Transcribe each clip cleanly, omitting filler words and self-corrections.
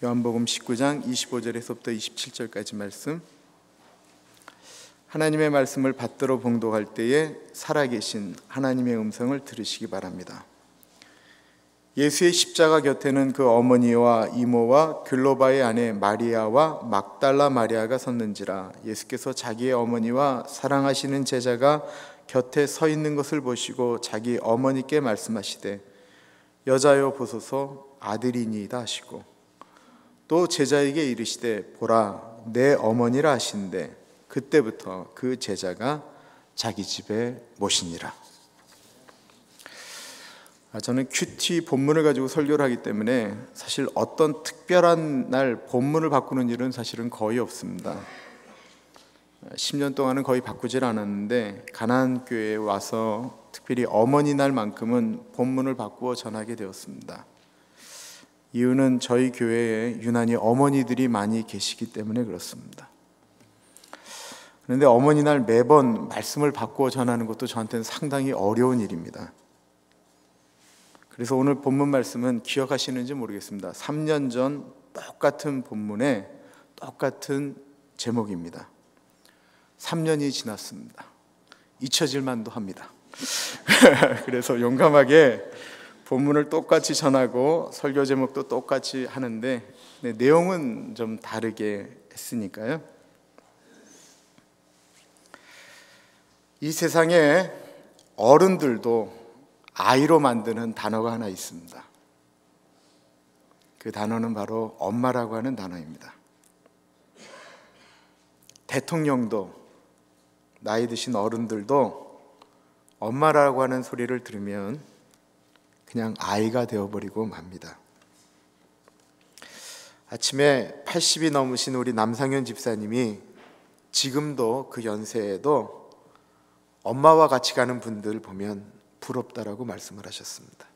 요한복음 19장 25절에서부터 27절까지 말씀. 하나님의 말씀을 받들어 봉독할 때에 살아계신 하나님의 음성을 들으시기 바랍니다. 예수의 십자가 곁에는 그 어머니와 이모와 글로바의 아내 마리아와 막달라 마리아가 섰는지라. 예수께서 자기의 어머니와 사랑하시는 제자가 곁에 서 있는 것을 보시고 자기 어머니께 말씀하시되 여자여 보소서 아들이니이다 하시고 또 제자에게 이르시되 보라 내 어머니라 하신대 그때부터 그 제자가 자기 집에 모시니라. 저는 큐티 본문을 가지고 설교를 하기 때문에 사실 어떤 특별한 날 본문을 바꾸는 일은 사실은 거의 없습니다. 10년 동안은 거의 바꾸질 않았는데 가나안교회에 와서 특별히 어머니 날만큼은 본문을 바꾸어 전하게 되었습니다. 이유는 저희 교회에 유난히 어머니들이 많이 계시기 때문에 그렇습니다. 그런데 어머니날 매번 말씀을 바꾸어 전하는 것도 저한테는 상당히 어려운 일입니다. 그래서 오늘 본문 말씀은 기억하시는지 모르겠습니다. 3년 전 똑같은 본문에 똑같은 제목입니다. 3년이 지났습니다. 잊혀질 만도 합니다. 그래서 용감하게 본문을 똑같이 전하고 설교 제목도 똑같이 하는데 내용은 좀 다르게 했으니까요. 이 세상에 어른들도 아이로 만드는 단어가 하나 있습니다. 그 단어는 바로 엄마라고 하는 단어입니다. 대통령도 나이 드신 어른들도 엄마라고 하는 소리를 들으면 그냥 아이가 되어버리고 맙니다. 아침에 80이 넘으신 우리 남상현 집사님이 지금도 그 연세에도 엄마와 같이 가는 분들 보면 부럽다라고 말씀을 하셨습니다.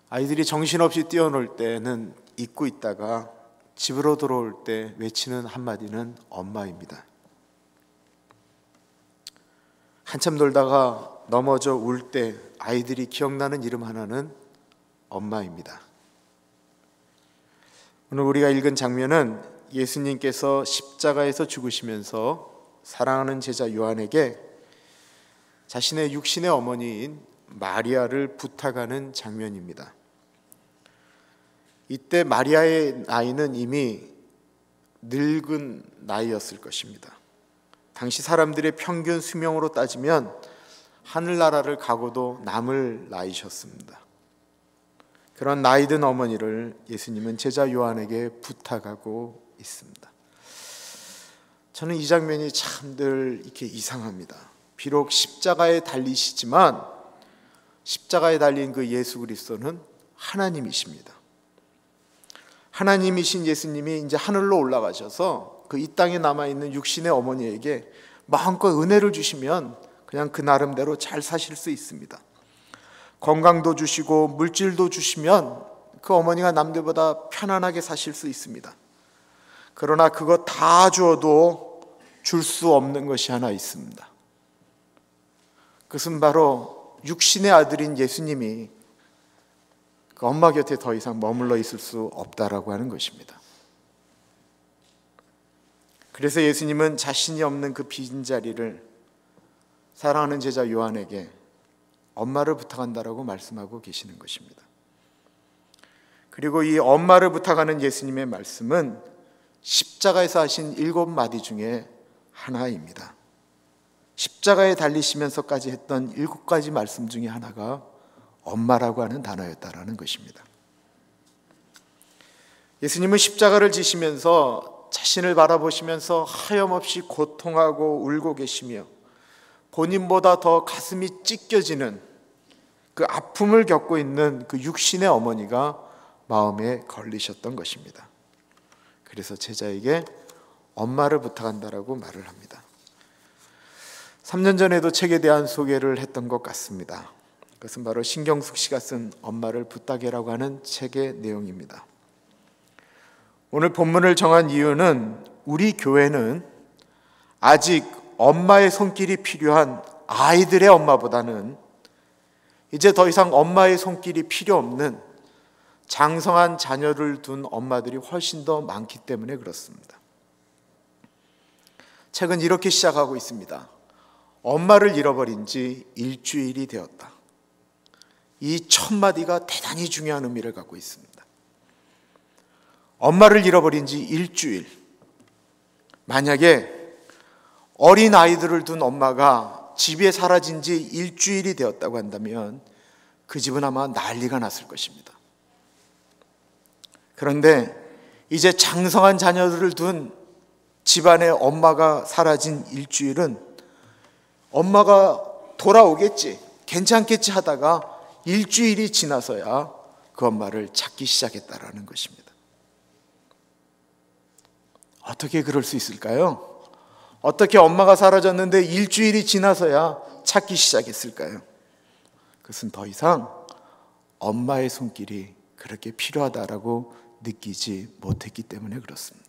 아이들이 정신없이 뛰어놀 때는 잊고 있다가 집으로 들어올 때 외치는 한마디는 엄마입니다. 한참 놀다가 넘어져 울 때 아이들이 기억나는 이름 하나는 엄마입니다. 오늘 우리가 읽은 장면은 예수님께서 십자가에서 죽으시면서 사랑하는 제자 요한에게 자신의 육신의 어머니인 마리아를 부탁하는 장면입니다. 이때 마리아의 나이는 이미 늙은 나이였을 것입니다. 당시 사람들의 평균 수명으로 따지면 하늘나라를 가고도 남을 나이셨습니다. 그런 나이든 어머니를 예수님은 제자 요한에게 부탁하고 있습니다. 저는 이 장면이 참 늘 이렇게 이상합니다. 비록 십자가에 달리시지만 십자가에 달린 그 예수 그리스도는 하나님이십니다. 하나님이신 예수님이 이제 하늘로 올라가셔서 그 이 땅에 남아있는 육신의 어머니에게 마음껏 은혜를 주시면 그냥 그 나름대로 잘 사실 수 있습니다. 건강도 주시고 물질도 주시면 그 어머니가 남들보다 편안하게 사실 수 있습니다. 그러나 그거 다 주어도 줄 수 없는 것이 하나 있습니다. 그것은 바로 육신의 아들인 예수님이 그 엄마 곁에 더 이상 머물러 있을 수 없다라고 하는 것입니다. 그래서 예수님은 자신이 없는 그 빈자리를 사랑하는 제자 요한에게 엄마를 부탁한다라고 말씀하고 계시는 것입니다. 그리고 이 엄마를 부탁하는 예수님의 말씀은 십자가에서 하신 7마디 중에 하나입니다. 십자가에 달리시면서까지 했던 7가지 말씀 중에 하나가 엄마라고 하는 단어였다라는 것입니다. 예수님은 십자가를 지시면서 자신을 바라보시면서 하염없이 고통하고 울고 계시며 본인보다 더 가슴이 찢겨지는 그 아픔을 겪고 있는 그 육신의 어머니가 마음에 걸리셨던 것입니다. 그래서 제자에게 엄마를 부탁한다라고 말을 합니다. 3년 전에도 책에 대한 소개를 했던 것 같습니다. 그것은 바로 신경숙 씨가 쓴 엄마를 부탁해라고 하는 책의 내용입니다. 오늘 본문을 정한 이유는 우리 교회는 아직 엄마의 손길이 필요한 아이들의 엄마보다는 이제 더 이상 엄마의 손길이 필요 없는 장성한 자녀를 둔 엄마들이 훨씬 더 많기 때문에 그렇습니다. 책은 이렇게 시작하고 있습니다. 엄마를 잃어버린 지 일주일이 되었다. 이 첫 마디가 대단히 중요한 의미를 갖고 있습니다. 엄마를 잃어버린 지 일주일. 만약에 어린 아이들을 둔 엄마가 집에 사라진 지 일주일이 되었다고 한다면 그 집은 아마 난리가 났을 것입니다. 그런데 이제 장성한 자녀들을 둔 집안의 엄마가 사라진 일주일은 엄마가 돌아오겠지, 괜찮겠지 하다가 일주일이 지나서야 그 엄마를 찾기 시작했다라는 것입니다. 어떻게 그럴 수 있을까요? 어떻게 엄마가 사라졌는데 일주일이 지나서야 찾기 시작했을까요? 그것은 더 이상 엄마의 손길이 그렇게 필요하다라고 느끼지 못했기 때문에 그렇습니다.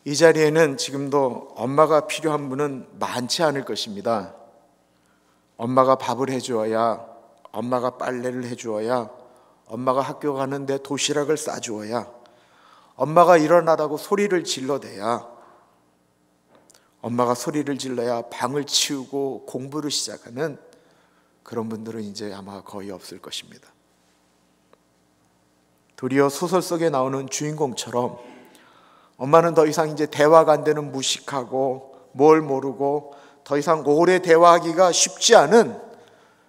이 자리에는 지금도 엄마가 필요한 분은 많지 않을 것입니다. 엄마가 밥을 해주어야, 엄마가 빨래를 해주어야, 엄마가 학교 가는데 도시락을 싸주어야, 엄마가 일어나라고 소리를 질러대야, 엄마가 소리를 질러야 방을 치우고 공부를 시작하는 그런 분들은 이제 아마 거의 없을 것입니다. 도리어 소설 속에 나오는 주인공처럼 엄마는 더 이상 이제 대화가 안 되는 무식하고 뭘 모르고 더 이상 오래 대화하기가 쉽지 않은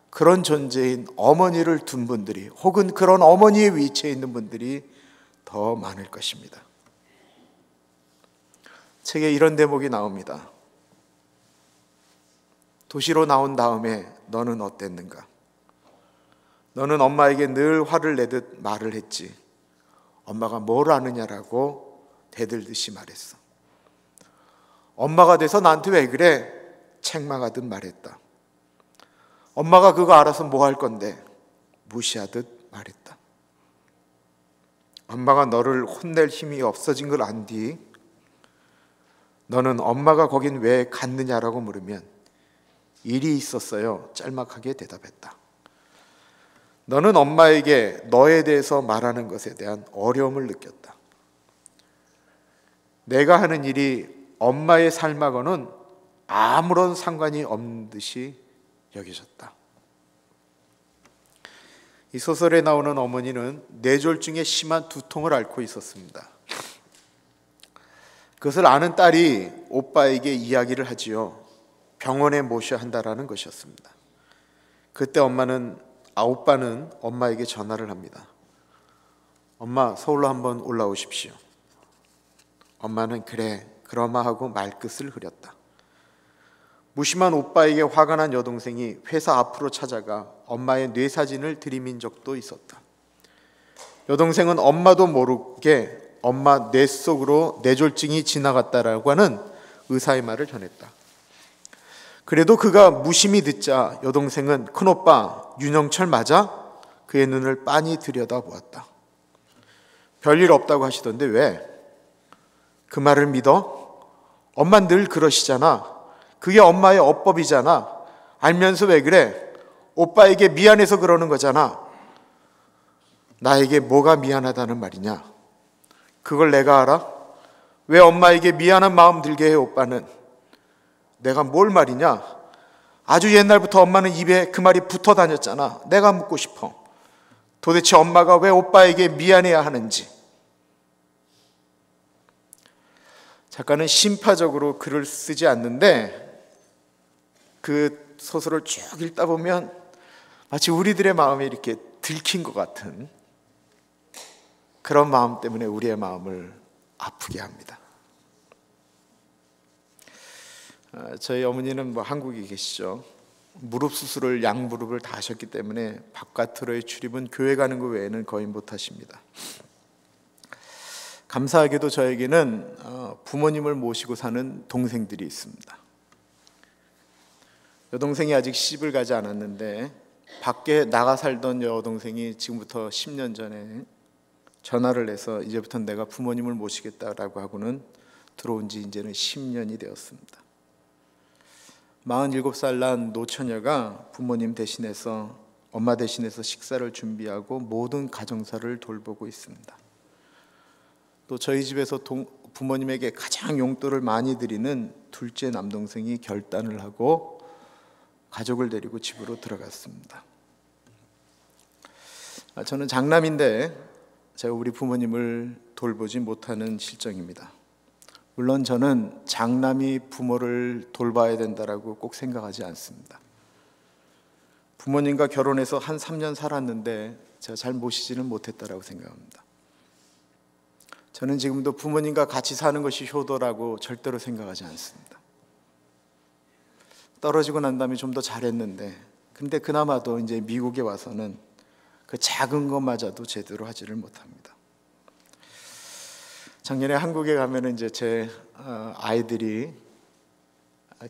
그런 존재인 어머니를 둔 분들이, 혹은 그런 어머니의 위치에 있는 분들이 더 많을 것입니다. 책에 이런 대목이 나옵니다. 도시로 나온 다음에 너는 어땠는가? 너는 엄마에게 늘 화를 내듯 말을 했지. 엄마가 뭘 아느냐라고 대들듯이 말했어. 엄마가 돼서 나한테 왜 그래? 책망하듯 말했다. 엄마가 그거 알아서 뭐 할 건데? 무시하듯 말했다. 엄마가 너를 혼낼 힘이 없어진 걸 안 뒤 너는 엄마가 거긴 왜 갔느냐라고 물으면 일이 있었어요. 짤막하게 대답했다. 너는 엄마에게 너에 대해서 말하는 것에 대한 어려움을 느꼈다. 내가 하는 일이 엄마의 삶하고는 아무런 상관이 없는 듯이 여겨졌다. 이 소설에 나오는 어머니는 뇌졸중의 심한 두통을 앓고 있었습니다. 그것을 아는 딸이 오빠에게 이야기를 하지요. 병원에 모셔야 한다라는 것이었습니다. 그때 오빠는 엄마에게 전화를 합니다. 엄마, 서울로 한번 올라오십시오. 엄마는 그래, 그러마 하고 말끝을 흐렸다. 무심한 오빠에게 화가 난 여동생이 회사 앞으로 찾아가 엄마의 뇌사진을 들이민 적도 있었다. 여동생은 엄마도 모르게 엄마 뇌 속으로 뇌졸중이 지나갔다라고 하는 의사의 말을 전했다. 그래도 그가 무심히 듣자 여동생은 큰오빠 윤영철 맞아? 그의 눈을 빤히 들여다보았다. 별일 없다고 하시던데 왜? 그 말을 믿어? 엄마 늘 그러시잖아. 그게 엄마의 어법이잖아. 알면서 왜 그래? 오빠에게 미안해서 그러는 거잖아. 나에게 뭐가 미안하다는 말이냐? 그걸 내가 알아? 왜 엄마에게 미안한 마음 들게 해 오빠는? 내가 뭘 말이냐? 아주 옛날부터 엄마는 입에 그 말이 붙어 다녔잖아. 내가 묻고 싶어. 도대체 엄마가 왜 오빠에게 미안해야 하는지. 작가는 심파적으로 글을 쓰지 않는데 그 소설을 쭉 읽다 보면 마치 우리들의 마음이 이렇게 들킨 것 같은 그런 마음 때문에 우리의 마음을 아프게 합니다. 저희 어머니는 한국에 계시죠. 무릎 수술을 양무릎을 다 하셨기 때문에 바깥으로의 출입은 교회 가는 것 외에는 거의 못 하십니다. 감사하게도 저에게는 부모님을 모시고 사는 동생들이 있습니다. 여동생이 아직 시집을 가지 않았는데 밖에 나가 살던 여동생이 지금부터 10년 전에 전화를 해서 이제부터 내가 부모님을 모시겠다라고 하고는 들어온 지 이제는 10년이 되었습니다. 47살 난 노처녀가 부모님 대신해서 엄마 대신해서 식사를 준비하고 모든 가정사를 돌보고 있습니다. 또 저희 집에서 부모님에게 가장 용돈을 많이 드리는 둘째 남동생이 결단을 하고 가족을 데리고 집으로 들어갔습니다. 저는 장남인데 제가 우리 부모님을 돌보지 못하는 실정입니다. 물론 저는 장남이 부모를 돌봐야 된다라고 꼭 생각하지 않습니다. 부모님과 결혼해서 한 3년 살았는데 제가 잘 모시지는 못했다라고 생각합니다. 저는 지금도 부모님과 같이 사는 것이 효도라고 절대로 생각하지 않습니다. 떨어지고 난 다음에 좀 더 잘했는데, 근데 그나마도 이제 미국에 와서는 그 작은 것마저도 제대로 하지를 못합니다. 작년에 한국에 가면은 이제 제 아이들이,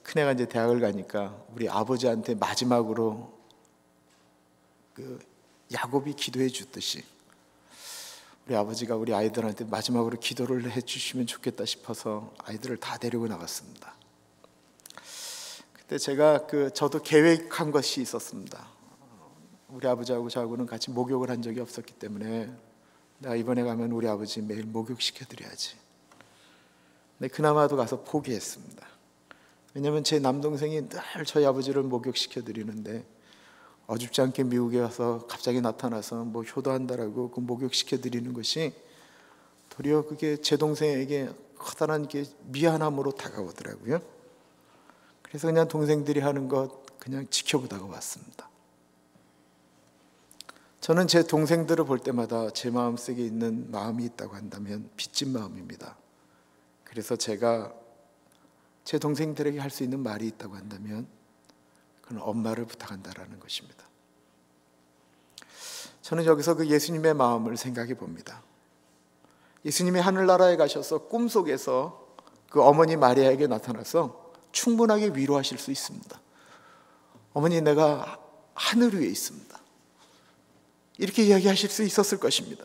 큰애가 이제 대학을 가니까 우리 아버지한테 마지막으로 그 야곱이 기도해 주듯이 우리 아버지가 우리 아이들한테 마지막으로 기도를 해 주시면 좋겠다 싶어서 아이들을 다 데리고 나갔습니다. 그때 제가 저도 계획한 것이 있었습니다. 우리 아버지하고 저하고는 같이 목욕을 한 적이 없었기 때문에 내가 이번에 가면 우리 아버지 매일 목욕시켜드려야지. 근데 그나마도 가서 포기했습니다. 왜냐하면 제 남동생이 늘 저희 아버지를 목욕시켜드리는데 어줍지 않게 미국에 와서 갑자기 나타나서 뭐 효도한다라고 그 목욕시켜드리는 것이 도리어 그게 제 동생에게 커다란 게 미안함으로 다가오더라고요. 그래서 그냥 동생들이 하는 것 그냥 지켜보다가 왔습니다. 저는 제 동생들을 볼 때마다 제 마음속에 있는 마음이 있다고 한다면 빚진 마음입니다. 그래서 제가 제 동생들에게 할 수 있는 말이 있다고 한다면 그건 엄마를 부탁한다라는 것입니다. 저는 여기서 그 예수님의 마음을 생각해 봅니다. 예수님이 하늘나라에 가셔서 꿈속에서 그 어머니 마리아에게 나타나서 충분하게 위로하실 수 있습니다. 어머니, 내가 하늘 위에 있습니다. 이렇게 이야기하실 수 있었을 것입니다.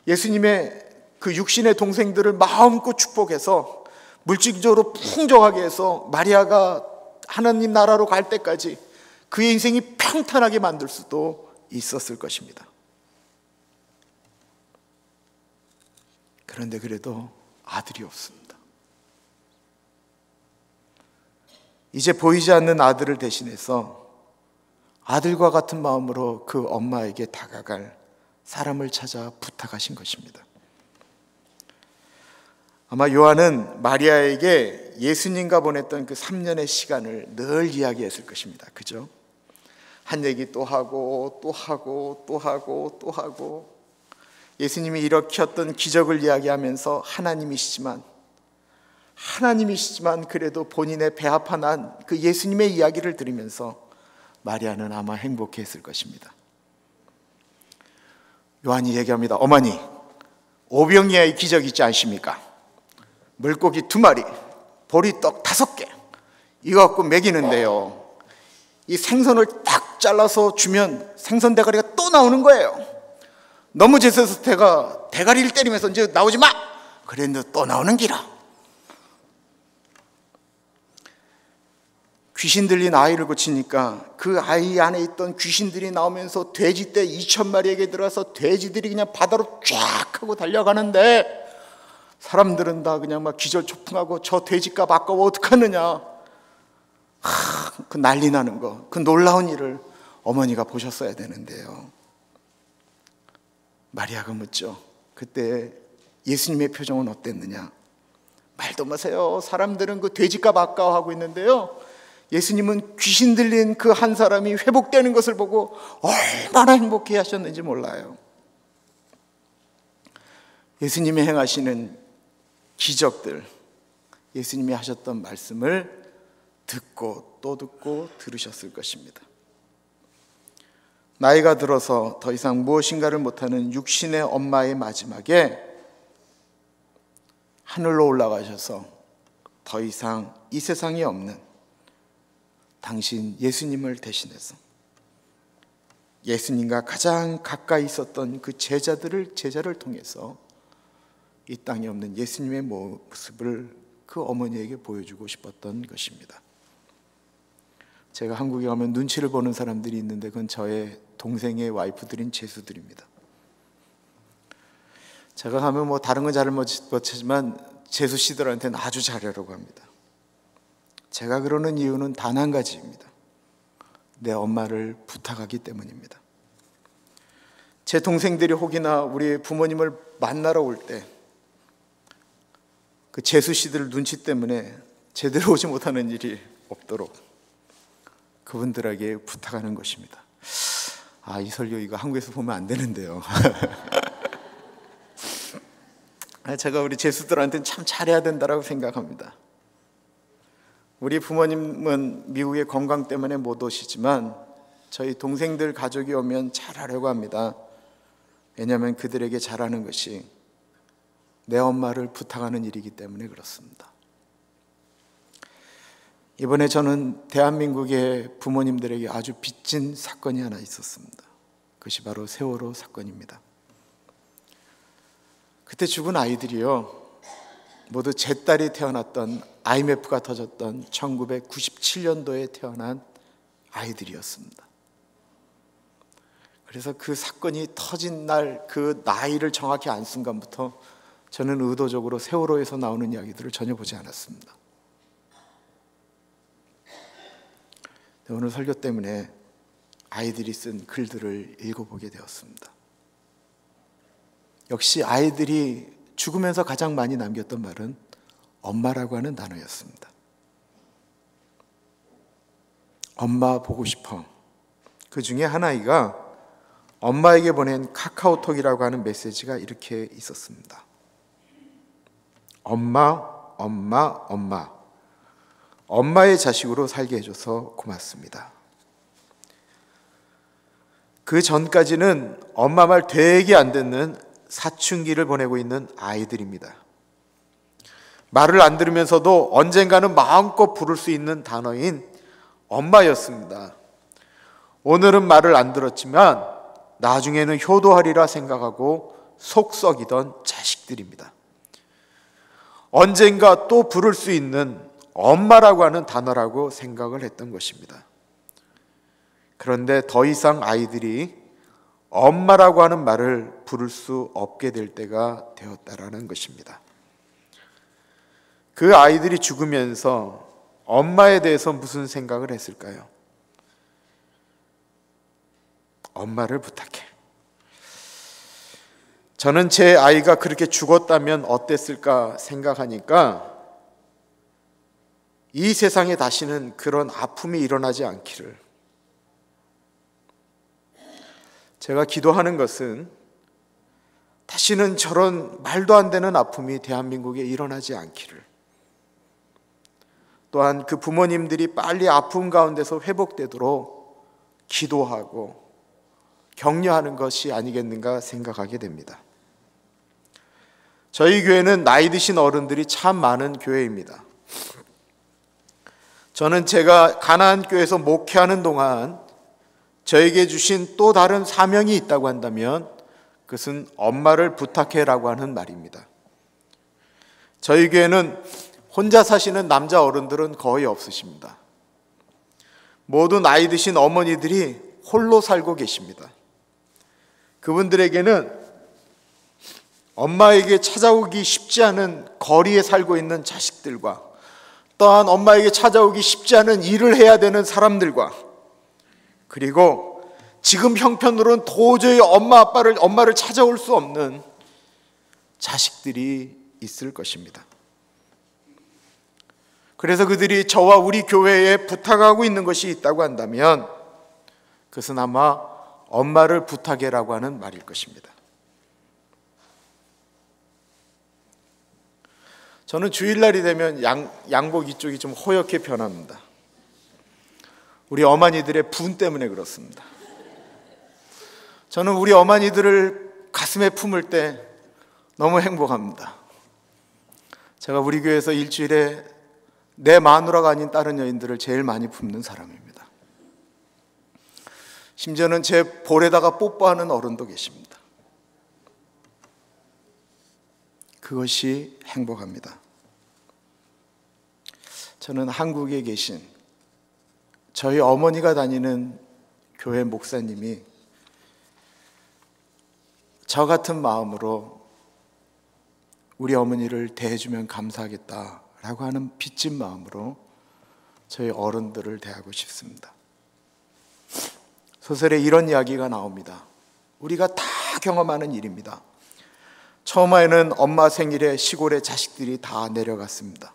예수님의 그 육신의 동생들을 마음껏 축복해서 물질적으로 풍족하게 해서 마리아가 하나님 나라로 갈 때까지 그의 인생이 평탄하게 만들 수도 있었을 것입니다. 그런데 그래도 아들이 없습니다. 이제 보이지 않는 아들을 대신해서 아들과 같은 마음으로 그 엄마에게 다가갈 사람을 찾아 부탁하신 것입니다. 아마 요한은 마리아에게 예수님과 보냈던 그 3년의 시간을 늘 이야기했을 것입니다. 그죠? 한 얘기 또 하고 또 하고 또 하고 또 하고, 예수님이 일으켰던 기적을 이야기하면서 하나님이시지만 그래도 본인의 배 아파 난 그 예수님의 이야기를 들으면서 마리아는 아마 행복했을 것입니다. 요한이 얘기합니다. 어머니, 오병이어의 기적이 있지 않습니까? 물고기 2마리, 보리떡 5개, 이거 갖고 먹이는데요, 이 생선을 딱 잘라서 주면 생선 대가리가 또 나오는 거예요. 너무 재수해서 대가리를 때리면서 이제 나오지 마! 그랬는데 또 나오는 기라. 귀신 들린 아이를 고치니까 그 아이 안에 있던 귀신들이 나오면서 돼지떼 2,000마리에게 들어가서 돼지들이 그냥 바다로 쫙 하고 달려가는데 사람들은 다 그냥 막 기절초풍하고 저 돼지값 아까워 어떡하느냐. 그 난리 나는 거, 그 놀라운 일을 어머니가 보셨어야 되는데요. 마리아가 묻죠. 그때 예수님의 표정은 어땠느냐. 말도 마세요. 사람들은 그 돼지값 아까워하고 있는데요, 예수님은 귀신 들린 그 한 사람이 회복되는 것을 보고 얼마나 행복해 하셨는지 몰라요. 예수님이 행하시는 기적들, 예수님이 하셨던 말씀을 듣고 또 듣고 들으셨을 것입니다. 나이가 들어서 더 이상 무엇인가를 못하는 육신의 엄마의 마지막에 하늘로 올라가셔서 더 이상 이 세상에 없는 당신 예수님을 대신해서 예수님과 가장 가까이 있었던 그 제자를 통해서 이 땅에 없는 예수님의 모습을 그 어머니에게 보여주고 싶었던 것입니다. 제가 한국에 가면 눈치를 보는 사람들이 있는데 그건 저의 동생의 와이프들인 제수들입니다. 제가 가면 뭐 다른 건 잘 못하지만 제수 씨들한테는 아주 잘하려고 합니다. 제가 그러는 이유는 단 한 가지입니다. 내 엄마를 부탁하기 때문입니다. 제 동생들이 혹이나 우리 부모님을 만나러 올 때 그 제수 씨들 눈치 때문에 제대로 오지 못하는 일이 없도록 그분들에게 부탁하는 것입니다. 이 설교 이거 한국에서 보면 안 되는데요. 제가 우리 제수들한테는 참 잘해야 된다고 생각합니다. 우리 부모님은 미국의 건강 때문에 못 오시지만 저희 동생들 가족이 오면 잘하려고 합니다. 왜냐하면 그들에게 잘하는 것이 내 엄마를 부탁하는 일이기 때문에 그렇습니다. 이번에 저는 대한민국의 부모님들에게 아주 빚진 사건이 하나 있었습니다. 그것이 바로 세월호 사건입니다. 그때 죽은 아이들이요, 모두 제 딸이 태어났던 IMF가 터졌던 1997년도에 태어난 아이들이었습니다. 그래서 그 사건이 터진 날 그 나이를 정확히 안 순간부터 저는 의도적으로 세월호에서 나오는 이야기들을 전혀 보지 않았습니다. 오늘 설교 때문에 아이들이 쓴 글들을 읽어보게 되었습니다. 역시 아이들이 죽으면서 가장 많이 남겼던 말은 엄마라고 하는 단어였습니다. 엄마 보고 싶어. 그 중에 한 아이가 엄마에게 보낸 카카오톡이라고 하는 메시지가 이렇게 있었습니다. 엄마, 엄마, 엄마. 엄마의 자식으로 살게 해줘서 고맙습니다. 그 전까지는 엄마 말 되게 안 듣는 사춘기를 보내고 있는 아이들입니다. 말을 안 들으면서도 언젠가는 마음껏 부를 수 있는 단어인 엄마였습니다. 오늘은 말을 안 들었지만 나중에는 효도하리라 생각하고 속 썩이던 자식들입니다. 언젠가 또 부를 수 있는 엄마라고 하는 단어라고 생각을 했던 것입니다. 그런데 더 이상 아이들이 엄마라고 하는 말을 부를 수 없게 될 때가 되었다라는 것입니다. 그 아이들이 죽으면서 엄마에 대해서 무슨 생각을 했을까요? 엄마를 부탁해. 저는 제 아이가 그렇게 죽었다면 어땠을까 생각하니까 이 세상에 다시는 그런 아픔이 일어나지 않기를, 제가 기도하는 것은 다시는 저런 말도 안 되는 아픔이 대한민국에 일어나지 않기를, 또한 그 부모님들이 빨리 아픔 가운데서 회복되도록 기도하고 격려하는 것이 아니겠는가 생각하게 됩니다. 저희 교회는 나이 드신 어른들이 참 많은 교회입니다. 저는 제가 가나안 교회에서 목회하는 동안 저에게 주신 또 다른 사명이 있다고 한다면 그것은 엄마를 부탁해라고 하는 말입니다. 저희 교회는 혼자 사시는 남자 어른들은 거의 없으십니다. 모두 나이 드신 어머니들이 홀로 살고 계십니다. 그분들에게는 엄마에게 찾아오기 쉽지 않은 거리에 살고 있는 자식들과, 또한 엄마에게 찾아오기 쉽지 않은 일을 해야 되는 사람들과, 그리고 지금 형편으로는 도저히 엄마를 찾아올 수 없는 자식들이 있을 것입니다. 그래서 그들이 저와 우리 교회에 부탁하고 있는 것이 있다고 한다면 그것은 아마 엄마를 부탁해라고 하는 말일 것입니다. 저는 주일날이 되면 양복 이쪽이 좀 허옇게 변합니다. 우리 어머니들의 분 때문에 그렇습니다. 저는 우리 어머니들을 가슴에 품을 때 너무 행복합니다. 제가 우리 교회에서 일주일에 내 마누라가 아닌 다른 여인들을 제일 많이 품는 사람입니다. 심지어는 제 볼에다가 뽀뽀하는 어른도 계십니다. 그것이 행복합니다. 저는 한국에 계신 저희 어머니가 다니는 교회 목사님이 저 같은 마음으로 우리 어머니를 대해주면 감사하겠다라고 하는 빚진 마음으로 저희 어른들을 대하고 싶습니다. 소설에 이런 이야기가 나옵니다. 우리가 다 경험하는 일입니다. 처음에는 엄마 생일에 시골에 자식들이 다 내려갔습니다.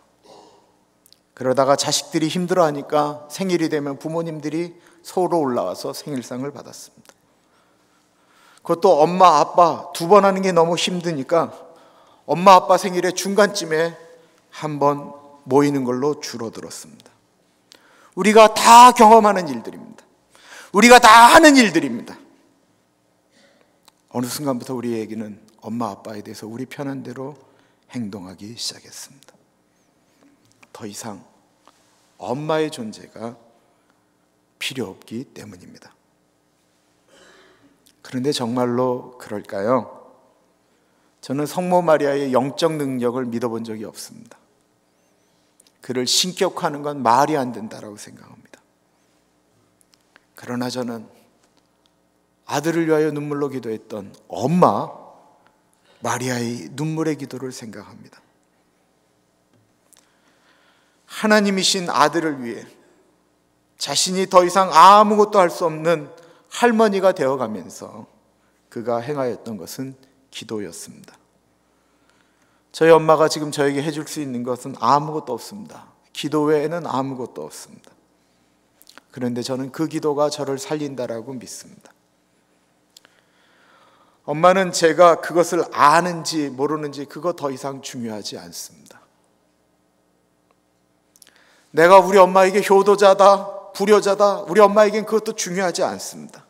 그러다가 자식들이 힘들어하니까 생일이 되면 부모님들이 서울로 올라와서 생일상을 받았습니다. 그것도 엄마 아빠 두 번 하는 게 너무 힘드니까 엄마 아빠 생일의 중간쯤에 한번 모이는 걸로 줄어들었습니다. 우리가 다 경험하는 일들입니다. 우리가 다 하는 일들입니다. 어느 순간부터 우리에게는 엄마 아빠에 대해서 우리 편한 대로 행동하기 시작했습니다. 더 이상 엄마의 존재가 필요 없기 때문입니다. 그런데 정말로 그럴까요? 저는 성모 마리아의 영적 능력을 믿어본 적이 없습니다. 그를 신격화하는 건 말이 안 된다라고 생각합니다. 그러나 저는 아들을 위하여 눈물로 기도했던 엄마 마리아의 눈물의 기도를 생각합니다. 하나님이신 아들을 위해 자신이 더 이상 아무것도 할 수 없는 할머니가 되어가면서 그가 행하였던 것은 기도였습니다. 저희 엄마가 지금 저에게 해줄 수 있는 것은 아무것도 없습니다. 기도 외에는 아무것도 없습니다. 그런데 저는 그 기도가 저를 살린다라고 믿습니다. 엄마는 제가 그것을 아는지 모르는지 그거 더 이상 중요하지 않습니다. 내가 우리 엄마에게 효도자다, 불효자다, 우리 엄마에겐 그것도 중요하지 않습니다.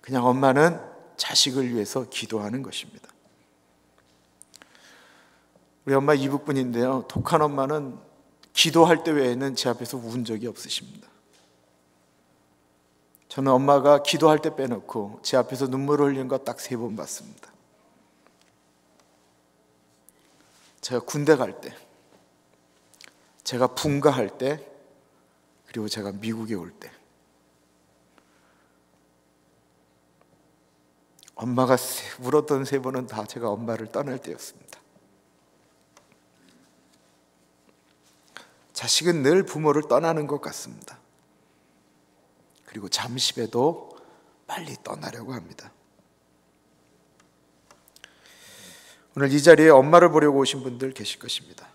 그냥 엄마는 자식을 위해서 기도하는 것입니다. 우리 엄마 이북분인데요, 독한 엄마는 기도할 때 외에는 제 앞에서 운 적이 없으십니다. 저는 엄마가 기도할 때 빼놓고 제 앞에서 눈물을 흘리는 거 딱 3번 봤습니다. 제가 군대 갈 때, 제가 분가할 때, 그리고 제가 미국에 올 때, 엄마가 울었던 3번은 다 제가 엄마를 떠날 때였습니다. 자식은 늘 부모를 떠나는 것 같습니다. 그리고 잠시라도 빨리 떠나려고 합니다. 오늘 이 자리에 엄마를 보려고 오신 분들 계실 것입니다.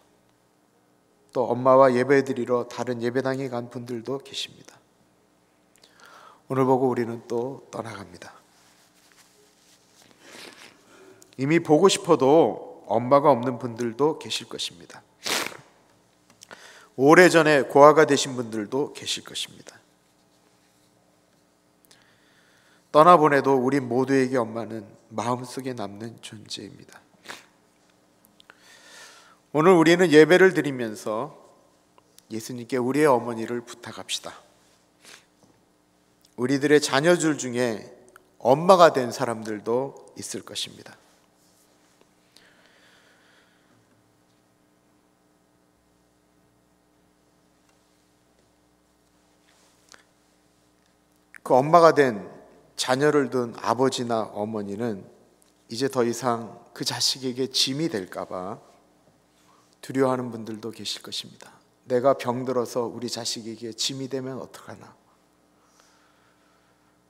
또 엄마와 예배드리러 다른 예배당에 간 분들도 계십니다. 오늘 보고 우리는 또 떠나갑니다. 이미 보고 싶어도 엄마가 없는 분들도 계실 것입니다. 오래전에 고아가 되신 분들도 계실 것입니다. 떠나보내도 우리 모두에게 엄마는 마음속에 남는 존재입니다. 오늘 우리는 예배를 드리면서 예수님께 우리의 어머니를 부탁합시다. 우리들의 자녀들 중에 엄마가 된 사람들도 있을 것입니다. 그 엄마가 된 자녀를 둔 아버지나 어머니는 이제 더 이상 그 자식에게 짐이 될까봐 두려워하는 분들도 계실 것입니다. 내가 병들어서 우리 자식에게 짐이 되면 어떡하나?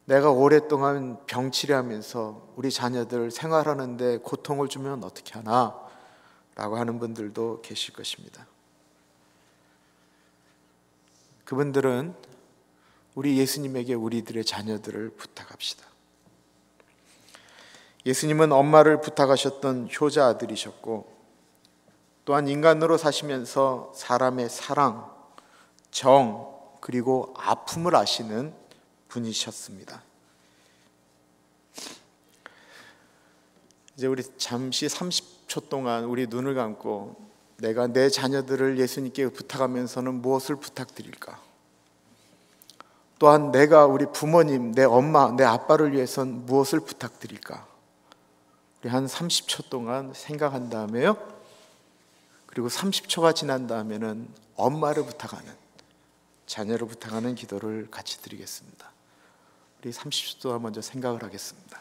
내가 오랫동안 병치레하면서 우리 자녀들 생활하는데 고통을 주면 어떻게 하나? 라고 하는 분들도 계실 것입니다. 그분들은 우리 예수님에게 우리들의 자녀들을 부탁합시다. 예수님은 엄마를 부탁하셨던 효자 아들이셨고, 또한 인간으로 사시면서 사람의 사랑, 정, 그리고 아픔을 아시는 분이셨습니다. 이제 우리 잠시 30초 동안 우리 눈을 감고 내가 내 자녀들을 예수님께 부탁하면서는 무엇을 부탁드릴까? 또한 내가 우리 부모님, 내 엄마, 내 아빠를 위해선 무엇을 부탁드릴까? 우리 한 30초 동안 생각한 다음에요, 그리고 30초가 지난 다음에는 엄마를 부탁하는, 자녀를 부탁하는 기도를 같이 드리겠습니다. 우리 30초 동안 먼저 생각을 하겠습니다.